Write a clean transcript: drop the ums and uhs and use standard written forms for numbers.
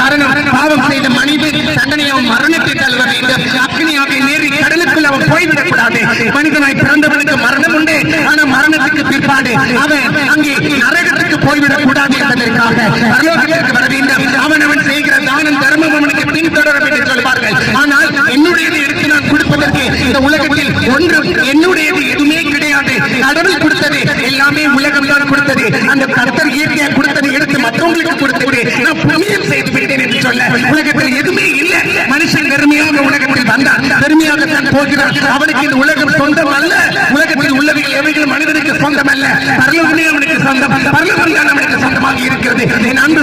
காரணம் பாவம் செய்த மனிதன் தண்டனை அவன் மரணத்தை தழுவ வேண்டும். அக்னியாக நேரி கடலுக்குள் அவன் போய்விடக் கூடாது. மனிதனாய் பிறந்தவனுக்கு மரணம் உண்டு. ஆனால் மரணத்துக்கு பிற்பாடு அவன் அங்கே நரகத்துக்கு போய்விடக் கூடாது என்பதற்காக பரலோகத்திற்கு வர வேண்டும். அவன் செய்கிற தானம் தர்மம் அவனுக்கு பின்தொடரும் என்று சொல்வார்கள். ஆனால் என்னுடையதை எடுத்து நான் கொடுப்பதற்கு இந்த உலகத்தில் ஒன்றும் என்னுடையது எதுவுமே கிடையாது. கடவுள் கொடுத்தது எல்லாமே உலகம் தான் கொடுத்தது. அந்த கர்த்தர் இயற்கையாக கொடுத்ததை எடுத்து மற்றவங்களுக்கு கொடுத்துவிடு, நான் புண்ணியம் செய்து விட்டேன் என்று சொல்ல உலகத்தில் எதுவுமே இல்லை. மனுஷன் பெருமையாக உலகத்தில் வந்தான், பெருமையாகத்தான் போகிறான். அவனுக்கு இந்த உலகம் சொந்தம் அல்ல. உலகத்தில் உள்ளவைகள் எவைகளும் மனிதனுக்கு சொந்தம் அல்ல. பரலோகமே அவனுக்கு சொந்தம். பரலோகம் தான் அவனுக்கு சொந்தமாக இருக்கிறது. என் அன்பு